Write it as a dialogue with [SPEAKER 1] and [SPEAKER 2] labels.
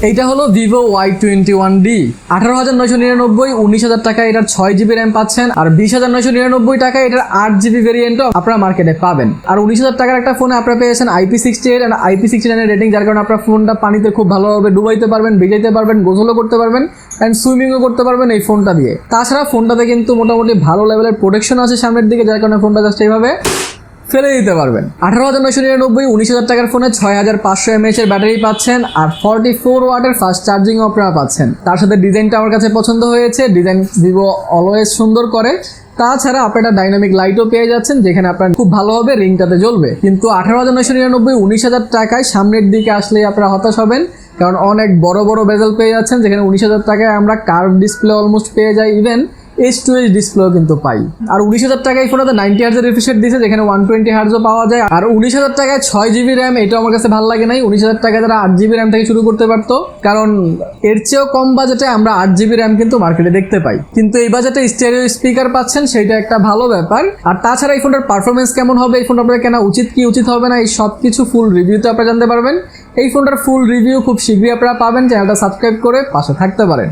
[SPEAKER 1] এইটা হলো Vivo Y21D 18,999, 19,000 টাকা এটার 6GB র্যাম পাচ্ছেন, আর 20,999 টাকা এটার 8GB ভেরিয়েন্টও আপনারা মার্কেটে পাবেন। আর 19,000 টাকার একটা ফোনে আপনারা পেয়েছেন IP68 আর IP69 এর রেটিং, যার কারণে আপনার ফোনটা পানিতে খুব ভালোভাবে ডুবাইতে পারবেন, ভিজাইতে পারবেন, গোসলও করতে পারবেন অ্যান্ড সুইমিংও করতে পারবেন এই ফোনটা দিয়ে। তাছাড়া ফোনটাতে কিন্তু মোটামুটি ভালো লেভেলের প্রোটেকশন আছে সামনের দিকে, যার কারণে ফোনটা জাস্ট এইভাবে ফেলে দিতে পারবেন। 18,999, 19,000 টাকার ফোনে 6,500 mAh এর ব্যাটারি পাচ্ছেন, আর 44 ওয়াটের ফাস্ট চার্জিং আপনারা পাচ্ছেন। তার সাথে ডিজাইনটা আমার কাছে পছন্দ হয়েছে, ডিজাইন ভিভো অলওয়েজ সুন্দর করে। তাছাড়া আপনারা ডাইনামিক লাইটও পেয়ে যাচ্ছেন, যেখানে আপনার খুব ভালোভাবে রিংটাতে জ্বলবে। কিন্তু 18,999, 19,000 টাকায় সামনের দিকে আসলে আপনারা হতাশ হবেন, কারণ অনেক বড় বড় বেজেল পেয়ে যাচ্ছেন, যেখানে 19,000 টাকায় আমরা কার্ভ ডিসপ্লে অলমোস্ট পেয়ে যাই, ইভেন H2H ডিসপ্লেও কিন্তু পাই। আর 19,000 টাকায় ফোনটাতে 90 হার্জ রিফ্রেশ রেট দিয়েছে, যেখানে 120 হার্জও পাওয়া যায়। আর 19,000 টাকায় 6GB র্যাম, এটা আমার কাছে ভালো লাগে নাই। 19,000 টাকায় তারা 8GB র্যাম থেকে শুরু করতে পারতো, কারণ এর চেয়েও কম বাজেটে আমরা 8GB র্যাম কিন্তু মার্কেটে দেখতে পাই। কিন্তু এই বাজেটে স্টেরিও স্পিকার পাচ্ছেন, সেটা একটা ভালো ব্যাপার। আর তাছাড়া এই ফোনটার পারফরমেন্স কেমন হবে, এই ফোনটা আপনার কেনা উচিত কি উচিত হবে না, এই সব কিছু ফুল রিভিউতে আপনারা জানতে পারবেন। এই ফোনটার ফুল রিভিউ খুব শীঘ্রই আপনারা পাবেন। চ্যানেলটা সাবস্ক্রাইব করে পাশে থাকতে পারেন।